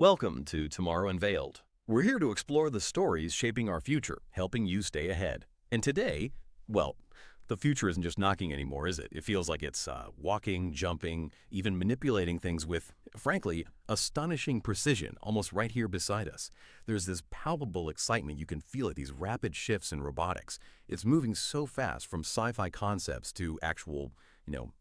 Welcome to Tomorrow Unveiled. We're here to explore the stories shaping our future, helping you stay ahead. And today, well, the future isn't just knocking anymore, is it? It feels like it's walking, jumping, even manipulating things with, frankly, astonishing precision, almost right here beside us. There's this palpable excitement. You can feel it, these rapid shifts in robotics. It's moving so fast from sci-fi concepts to actual,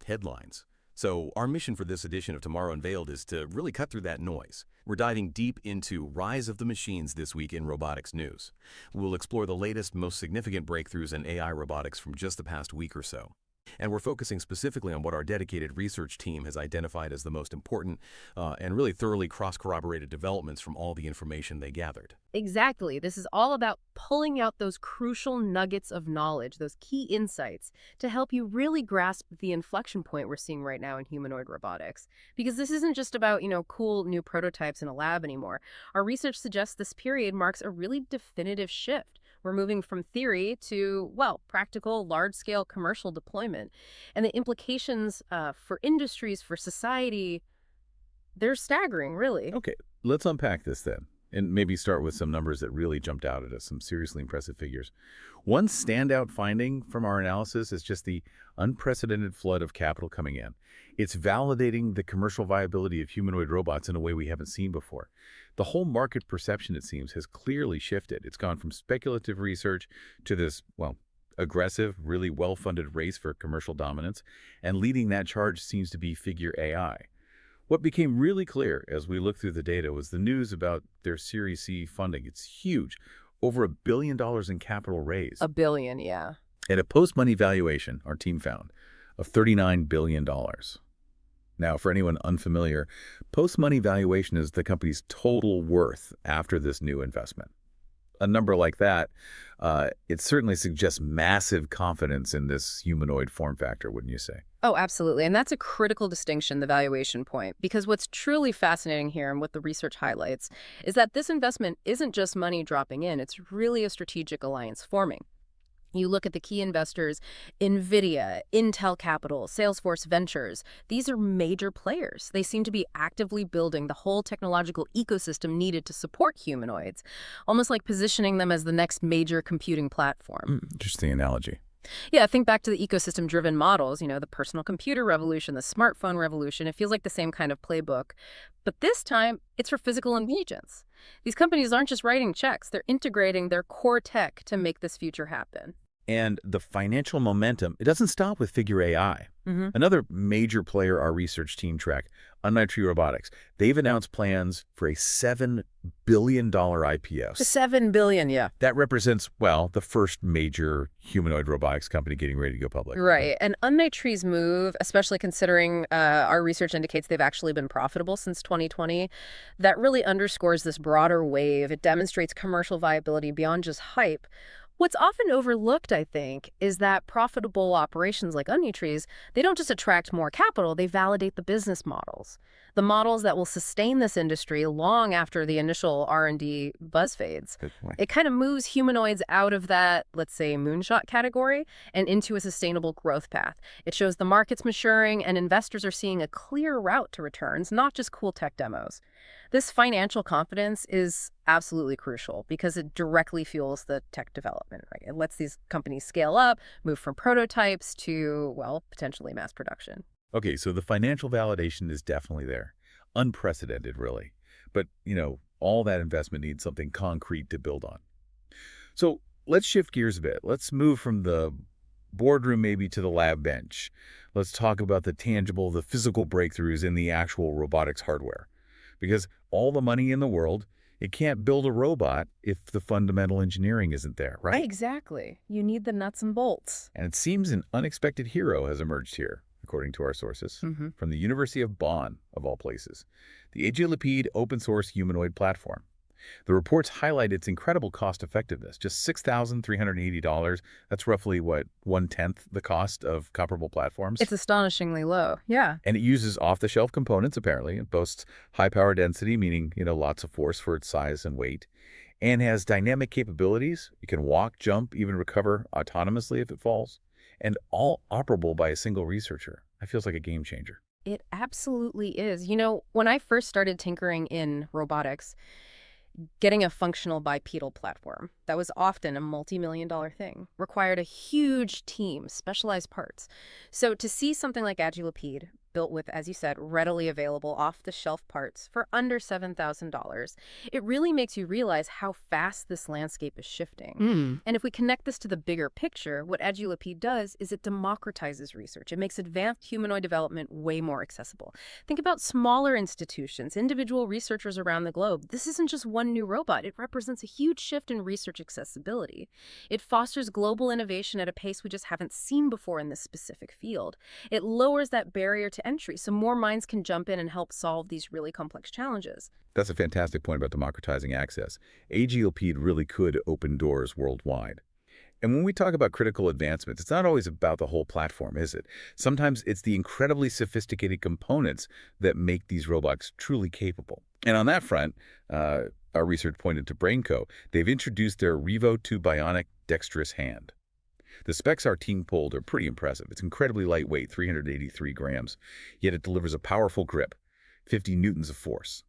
headlines. So our mission for this edition of Tomorrow Unveiled is to really cut through that noise. We're diving deep into Rise of the Machines this week in robotics news. We'll explore the latest, most significant breakthroughs in AI robotics from just the past week or so. And we're focusing specifically on what our dedicated research team has identified as the most important and really thoroughly cross-corroborated developments from all the information they gathered. Exactly. This is all about pulling out those crucial nuggets of knowledge, those key insights, to help you really grasp the inflection point we're seeing right now in humanoid robotics. Because this isn't just about, cool new prototypes in a lab anymore. Our research suggests this period marks a really definitive shift. We're moving from theory to, well, practical, large-scale commercial deployment. And the implications for industries, for society, they're staggering, really. Okay, let's unpack this then, and maybe start with some numbers that really jumped out at us, some seriously impressive figures. One standout finding from our analysis is just the unprecedented flood of capital coming in. It's validating the commercial viability of humanoid robots in a way we haven't seen before. The whole market perception, it seems, has clearly shifted. It's gone from speculative research to this, well, aggressive, really well-funded race for commercial dominance, and leading that charge seems to be Figure AI. What became really clear as we looked through the data was the news about their Series C funding. It's huge, over $1 billion in capital raised. $1 billion, yeah. At a post-money valuation, our team found, of $39 billion. Now, for anyone unfamiliar, post-money valuation is the company's total worth after this new investment. A number like that, it certainly suggests massive confidence in this humanoid form factor, wouldn't you say? Oh, absolutely. And that's a critical distinction, the valuation point, because what's truly fascinating here and what the research highlights is that this investment isn't just money dropping in, it's really a strategic alliance forming. You look at the key investors, NVIDIA, Intel Capital, Salesforce Ventures. These are major players. They seem to be actively building the whole technological ecosystem needed to support humanoids, almost like positioning them as the next major computing platform. Interesting analogy. Yeah, think back to the ecosystem-driven models, the personal computer revolution, the smartphone revolution. It feels like the same kind of playbook. But this time, it's for physical agents. These companies aren't just writing checks. They're integrating their core tech to make this future happen. And the financial momentum, it doesn't stop with Figure AI. Another major player our research team tracked, Humanoid Robotics, they've announced plans for a $7 billion IPO. $7 billion, yeah. That represents, well, the first major humanoid robotics company getting ready to go public. Right. And Humanoid's move, especially considering our research indicates they've actually been profitable since 2020, that really underscores this broader wave. It demonstrates commercial viability beyond just hype. What's often overlooked, I think, is that profitable operations like Humanoids, they don't just attract more capital, they validate the business models. The models that will sustain this industry long after the initial R&D buzz fades. It kind of moves humanoids out of that, let's say, moonshot category and into a sustainable growth path. It shows the market's maturing and investors are seeing a clear route to returns, not just cool tech demos. This financial confidence is absolutely crucial because it directly fuels the tech development, right? It lets these companies scale up, move from prototypes to, well, potentially mass production. Okay, so the financial validation is definitely there. Unprecedented, really. But, all that investment needs something concrete to build on. So let's shift gears a bit. Let's move from the boardroom maybe to the lab bench. Let's talk about the tangible, the physical breakthroughs in the actual robotics hardware. Because all the money in the world, it can't build a robot if the fundamental engineering isn't there, right? Exactly. You need the nuts and bolts. And it seems an unexpected hero has emerged here, according to our sources, from the University of Bonn, of all places, the Agilepead open-source humanoid platform. The reports highlight its incredible cost-effectiveness, just $6,380. That's roughly, what, 1/10 the cost of comparable platforms? It's astonishingly low, yeah. And it uses off-the-shelf components, apparently. It boasts high power density, meaning, lots of force for its size and weight, and has dynamic capabilities. It can walk, jump, even recover autonomously if it falls, and all operable by a single researcher. That feels like a game changer. It absolutely is. When I first started tinkering in robotics, getting a functional bipedal platform that was often a multi-million-dollar thing required a huge team, specialized parts. So to see something like Agilepead, built with, as you said, readily available off-the-shelf parts for under $7,000, it really makes you realize how fast this landscape is shifting. Mm. And if we connect this to the bigger picture, what Agilepead does is it democratizes research. It makes advanced humanoid development way more accessible. Think about smaller institutions, individual researchers around the globe. This isn't just one new robot. It represents a huge shift in research accessibility. It fosters global innovation at a pace we just haven't seen before in this specific field. It lowers that barrier to entry so more minds can jump in and help solve these really complex challenges. That's a fantastic point about democratizing access. Agilepead really could open doors worldwide. And when we talk about critical advancements, it's not always about the whole platform, is it? Sometimes it's the incredibly sophisticated components that make these robots truly capable. And on that front, our research pointed to BrainCo. They've introduced their Revo 2 bionic Dexterous hand. The specs our team pulled are pretty impressive. It's incredibly lightweight, 383 grams, yet it delivers a powerful grip, 50 newtons of force.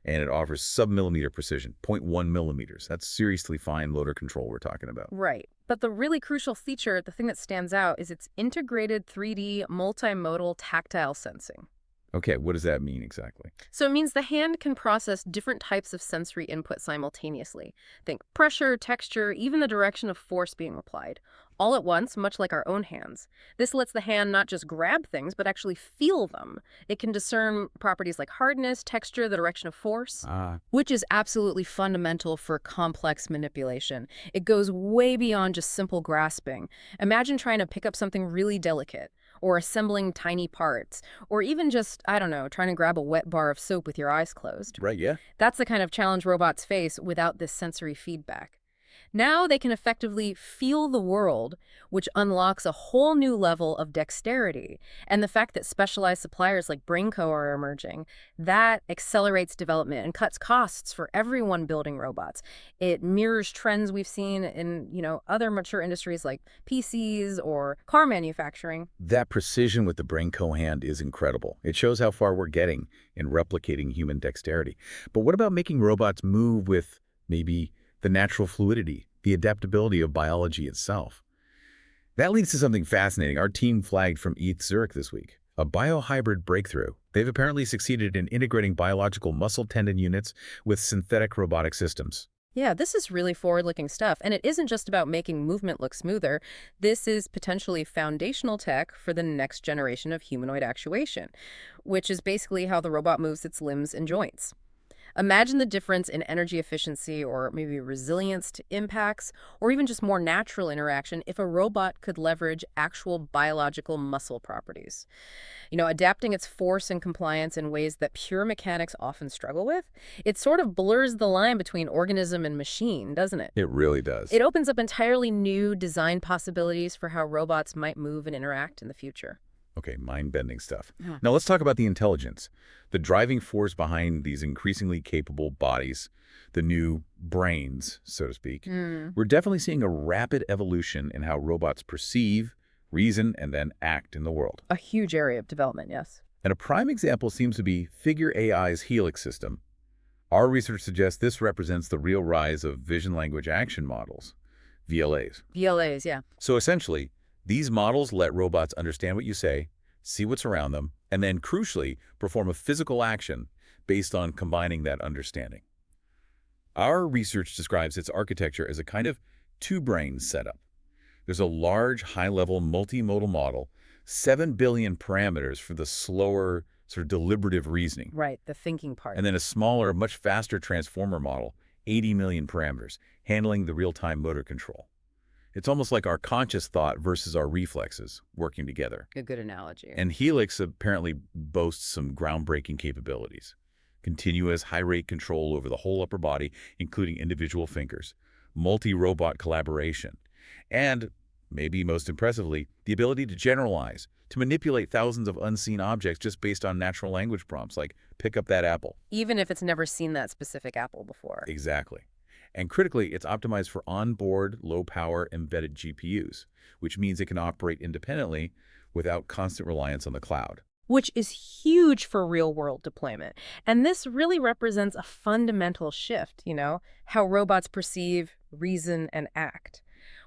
And it offers sub-millimeter precision, 0.1 millimeters. That's seriously fine motor control we're talking about. Right. But the really crucial feature, the thing that stands out, is its integrated 3D multimodal tactile sensing. Okay, what does that mean exactly? So it means the hand can process different types of sensory input simultaneously. Think pressure, texture, even the direction of force being applied, all at once, much like our own hands. This lets the hand not just grab things, but actually feel them. It can discern properties like hardness, texture, the direction of force, which is absolutely fundamental for complex manipulation. It goes way beyond just simple grasping. Imagine trying to pick up something really delicate, or assembling tiny parts, or even just, I don't know, trying to grab a wet bar of soap with your eyes closed. Right, yeah. That's the kind of challenge robots face without this sensory feedback. Now they can effectively feel the world, which unlocks a whole new level of dexterity. And the fact that specialized suppliers like BrainCo are emerging, that accelerates development and cuts costs for everyone building robots. It mirrors trends we've seen in, other mature industries like PCs or car manufacturing. That precision with the BrainCo hand is incredible. It shows how far we're getting in replicating human dexterity. But what about making robots move with maybe the natural fluidity, the adaptability of biology itself? That leads to something fascinating our team flagged from Zurich this week, a biohybrid breakthrough. They've apparently succeeded in integrating biological muscle tendon units with synthetic robotic systems. Yeah, this is really forward-looking stuff, and it isn't just about making movement look smoother. This is potentially foundational tech for the next generation of humanoid actuation, which is basically how the robot moves its limbs and joints. Imagine the difference in energy efficiency or maybe resilience to impacts or even just more natural interaction if a robot could leverage actual biological muscle properties. Adapting its force and compliance in ways that pure mechanics often struggle with, it sort of blurs the line between organism and machine, doesn't it? It really does. It opens up entirely new design possibilities for how robots might move and interact in the future. Okay, mind-bending stuff. Yeah. Now let's talk about the intelligence, the driving force behind these increasingly capable bodies, the new brains, so to speak. We're definitely seeing a rapid evolution in how robots perceive, reason, and then act in the world. A huge area of development, yes. And a prime example seems to be Figure AI's Helix system. Our research suggests this represents the real rise of vision language action models, VLAs. VLAs, yeah. So essentially, these models let robots understand what you say, see what's around them, and then, crucially, perform a physical action based on combining that understanding. Our research describes its architecture as a kind of two-brain setup. There's a large, high-level multimodal model, 7 billion parameters for the slower, sort of deliberative reasoning. Right, the thinking part. And then a smaller, much faster transformer model, 80 million parameters, handling the real-time motor control. It's almost like our conscious thought versus our reflexes working together. A good analogy. And Helix apparently boasts some groundbreaking capabilities. Continuous high-rate control over the whole upper body, including individual fingers, multi-robot collaboration, and, maybe most impressively, the ability to generalize, to manipulate thousands of unseen objects just based on natural language prompts, like pick up that apple. Even if it's never seen that specific apple before. Exactly. And critically, it's optimized for onboard, low-power, embedded GPUs, which means it can operate independently without constant reliance on the cloud. which is huge for real-world deployment. And this really represents a fundamental shift, how robots perceive, reason, and act.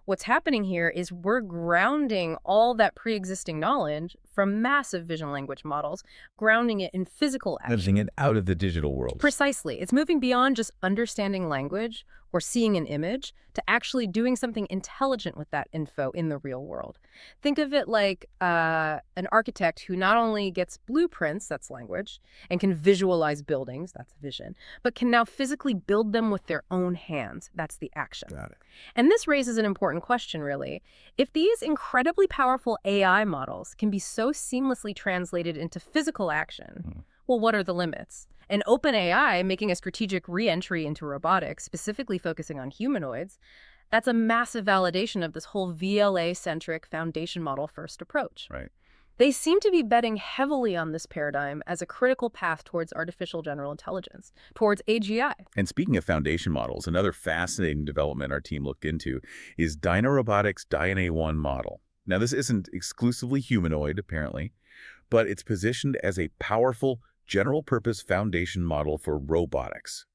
What's happening here is we're grounding all that pre-existing knowledge from massive vision language models, grounding it in physical action. Nudging it out of the digital world. Precisely. It's moving beyond just understanding language or seeing an image to actually doing something intelligent with that info in the real world. Think of it like an architect who not only gets blueprints, that's language, and can visualize buildings, that's vision, but can now physically build them with their own hands, that's the action. Got it. And this raises an important question, really. If these incredibly powerful AI models can be so seamlessly translated into physical action, well, what are the limits? And OpenAI making a strategic re-entry into robotics, specifically focusing on humanoids, that's a massive validation of this whole VLA-centric foundation model first approach. Right. They seem to be betting heavily on this paradigm as a critical path towards artificial general intelligence, towards AGI. And speaking of foundation models, another fascinating development our team looked into is Robotics' Dyna-1 model. Now, this isn't exclusively humanoid, apparently, but it's positioned as a powerful general-purpose foundation model for robotics,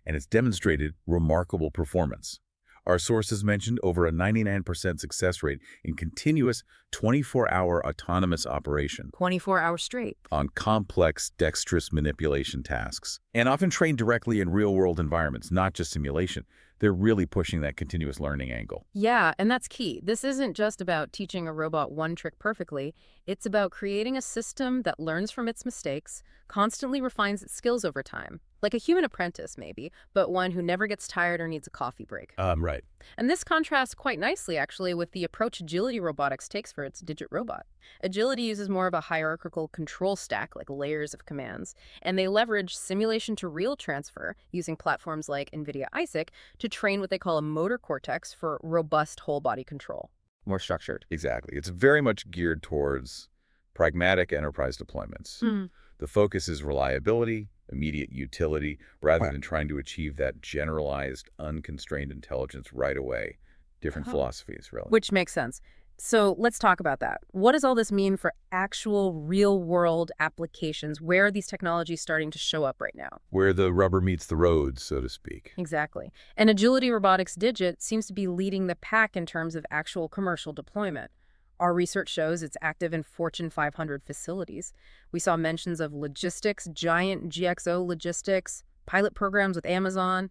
and it's demonstrated remarkable performance. Our sources mentioned over a 99% success rate in continuous 24-hour autonomous operation. 24 hours straight. On complex dexterous manipulation tasks, and often trained directly in real-world environments, not just simulation. They're really pushing that continuous learning angle. Yeah, and that's key. This isn't just about teaching a robot one trick perfectly. It's about creating a system that learns from its mistakes, constantly refines its skills over time. Like a human apprentice, maybe, but one who never gets tired or needs a coffee break. Right. And this contrasts quite nicely, actually, with the approach Agility Robotics takes for its digit robot. Agility uses more of a hierarchical control stack, like layers of commands, and they leverage simulation to real transfer using platforms like NVIDIA Isaac to train what they call a motor cortex for robust whole-body control. More structured. Exactly. It's very much geared towards pragmatic enterprise deployments. The focus is reliability, immediate utility, rather than trying to achieve that generalized, unconstrained intelligence right away. Different philosophies, really. Which makes sense. So let's talk about that. What does all this mean for actual real-world applications? Where are these technologies starting to show up right now? Where the rubber meets the road, so to speak. Exactly. And Agility Robotics Digit seems to be leading the pack in terms of actual commercial deployment. Our research shows it's active in Fortune 500 facilities. We saw mentions of logistics, giant GXO logistics, pilot programs with Amazon,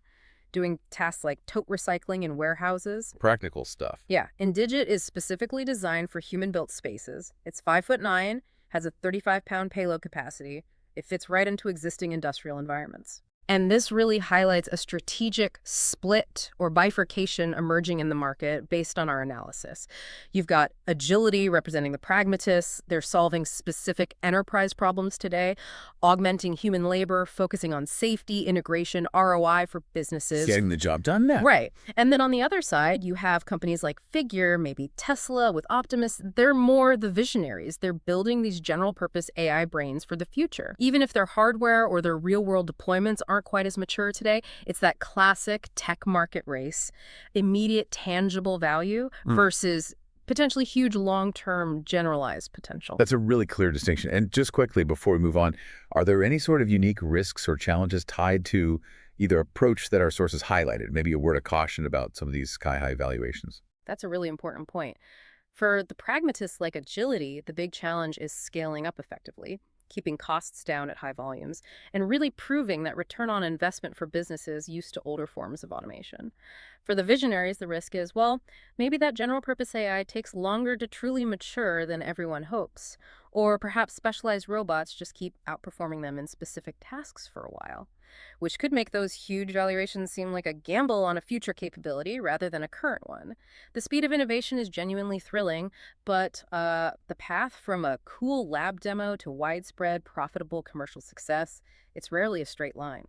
doing tasks like tote recycling in warehouses. Practical stuff. Yeah, and Digit is specifically designed for human-built spaces. It's 5'9", has a 35-pound payload capacity. It fits right into existing industrial environments. And this really highlights a strategic split or bifurcation emerging in the market based on our analysis. You've got Agility representing the Pragmatists. They're solving specific enterprise problems today, augmenting human labor, focusing on safety, integration, ROI for businesses. Getting the job done now. Right. And then on the other side, you have companies like Figure, maybe Tesla with Optimus. They're more the visionaries. They're building these general-purpose AI brains for the future. Even if their hardware or their real-world deployments aren't quite as mature today, it's that classic tech market race, immediate tangible value versus potentially huge long-term generalized potential. That's a really clear distinction. And just quickly before we move on, are there any sort of unique risks or challenges tied to either approach that our sources highlighted? Maybe a word of caution about some of these sky-high valuations. That's a really important point. For the pragmatists like Agility, the big challenge is scaling up effectively, keeping costs down at high volumes, and really proving that return on investment for businesses used to older forms of automation. For the visionaries, the risk is, well, maybe that general-purpose AI takes longer to truly mature than everyone hopes, or perhaps specialized robots just keep outperforming them in specific tasks for a while, which could make those huge valuations seem like a gamble on a future capability rather than a current one. The speed of innovation is genuinely thrilling, but the path from a cool lab demo to widespread, profitable commercial success, it's rarely a straight line,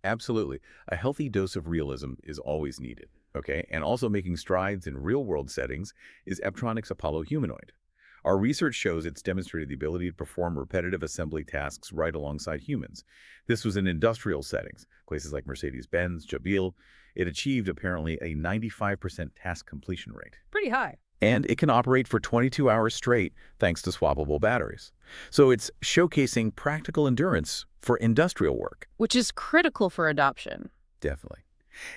Absolutely. A healthy dose of realism is always needed, okay? And also making strides in real-world settings is Apptronic's Apollo Humanoid. Our research shows it's demonstrated the ability to perform repetitive assembly tasks right alongside humans. This was in industrial settings, places like Mercedes-Benz, Jabil. It achieved apparently a 95% task completion rate. Pretty high. And it can operate for 22 hours straight thanks to swappable batteries. So it's showcasing practical endurance for industrial work. Which is critical for adoption. Definitely.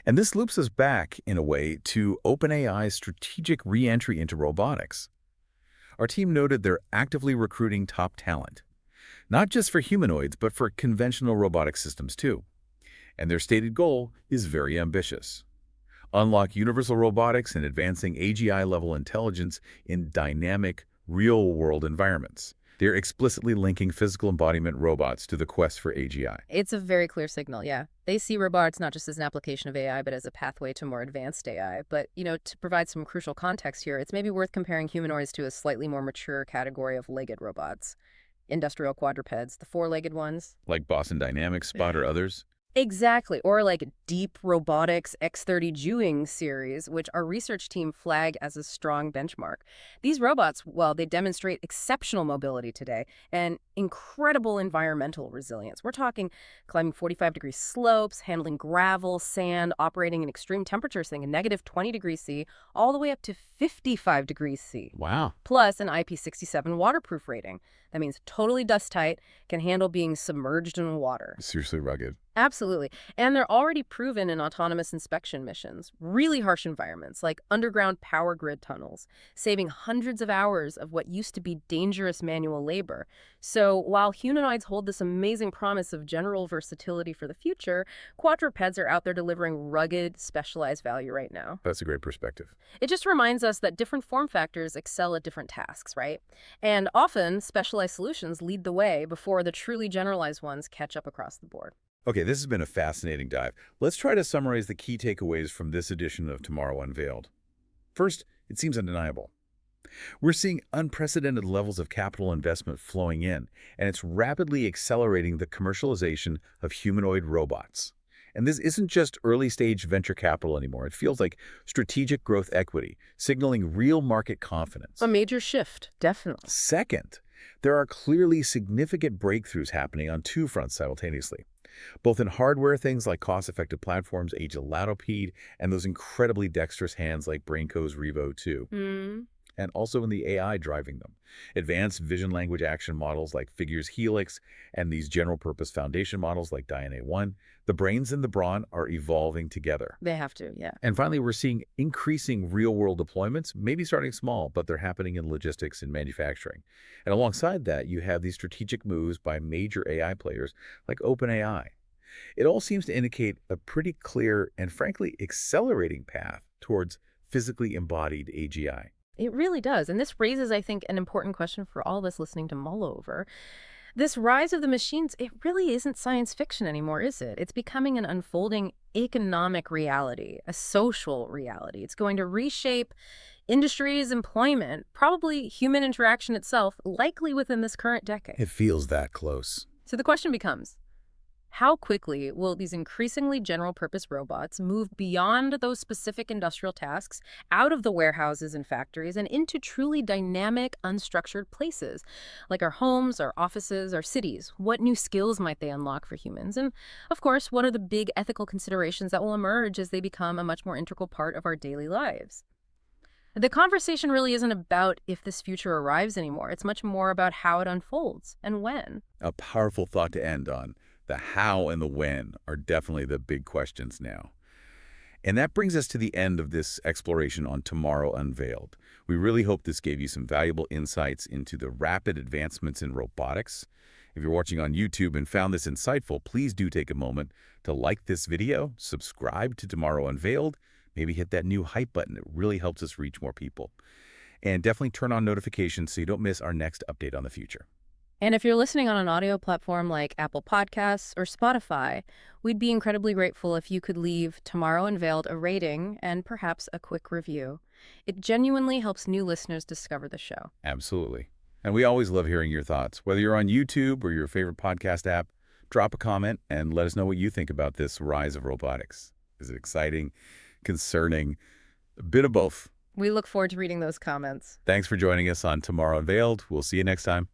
And this loops us back, in a way, to OpenAI's strategic re-entry into robotics. Our team noted they're actively recruiting top talent, not just for humanoids, but for conventional robotic systems too. And their stated goal is very ambitious. Unlock universal robotics and advancing AGI-level intelligence in dynamic, real-world environments. They're explicitly linking physical embodiment robots to the quest for AGI. It's a very clear signal, yeah. They see robotics not just as an application of AI, but as a pathway to more advanced AI. But, to provide some crucial context here, it's maybe worth comparing humanoids to a slightly more mature category of legged robots. Industrial quadrupeds, the four-legged ones. Like Boston Dynamics, Spot, or others? Exactly, or like Deep Robotics X30 Jewing series, which our research team flag as a strong benchmark. These robots, well, they demonstrate exceptional mobility today and incredible environmental resilience. We're talking climbing 45-degree slopes, handling gravel, sand, operating in extreme temperatures, saying -20 degrees C, all the way up to 55 degrees C. Wow. Plus an IP67 waterproof rating. That means totally dust tight, can handle being submerged in water. Seriously rugged. Absolutely. And they're already proven in autonomous inspection missions, really harsh environments like underground power grid tunnels, saving hundreds of hours of what used to be dangerous manual labor. So while humanoids hold this amazing promise of general versatility for the future, quadrupeds are out there delivering rugged, specialized value right now. That's a great perspective. It just reminds us that different form factors excel at different tasks, right? And often, specialized solutions lead the way before the truly generalized ones catch up across the board. Okay, this has been a fascinating dive. Let's try to summarize the key takeaways from this edition of Tomorrow Unveiled. First, it seems undeniable. We're seeing unprecedented levels of capital investment flowing in, and it's rapidly accelerating the commercialization of humanoid robots. And this isn't just early-stage venture capital anymore. It feels like strategic growth equity, signaling real market confidence. A major shift, definitely. Second, there are clearly significant breakthroughs happening on two fronts simultaneously. Both in hardware, things like cost-effective platforms, Agilepead, and those incredibly dexterous hands like BrainCo's Revo 2. And also in the AI driving them. Advanced vision language action models like Figure's Helix and these general-purpose foundation models like Diane-A1, the brains and the brawn are evolving together. They have to, yeah. And finally, we're seeing increasing real-world deployments, maybe starting small, but they're happening in logistics and manufacturing. And alongside that, you have these strategic moves by major AI players like OpenAI. It all seems to indicate a pretty clear and frankly accelerating path towards physically embodied AGI. It really does. And this raises, I think, an important question for all of us listening to mull over. This rise of the machines, it really isn't science fiction anymore, is it? It's becoming an unfolding economic reality, a social reality. It's going to reshape industries, employment, probably human interaction itself, likely within this current decade. It feels that close. So the question becomes, how quickly will these increasingly general-purpose robots move beyond those specific industrial tasks, out of the warehouses and factories, and into truly dynamic, unstructured places, like our homes, our offices, our cities? What new skills might they unlock for humans? And, of course, what are the big ethical considerations that will emerge as they become a much more integral part of our daily lives? The conversation really isn't about if this future arrives anymore. It's much more about how it unfolds and when. A powerful thought to end on. The how and the when are definitely the big questions now. And that brings us to the end of this exploration on Tomorrow Unveiled. We really hope this gave you some valuable insights into the rapid advancements in robotics. If you're watching on YouTube and found this insightful, please do take a moment to like this video, subscribe to Tomorrow Unveiled, maybe hit that new hype button. It really helps us reach more people. And definitely turn on notifications so you don't miss our next update on the future. And if you're listening on an audio platform like Apple Podcasts or Spotify, we'd be incredibly grateful if you could leave Tomorrow Unveiled a rating and perhaps a quick review. It genuinely helps new listeners discover the show. Absolutely. And we always love hearing your thoughts. Whether you're on YouTube or your favorite podcast app, drop a comment and let us know what you think about this rise of robotics. Is it exciting, concerning, a bit of both? We look forward to reading those comments. Thanks for joining us on Tomorrow Unveiled. We'll see you next time.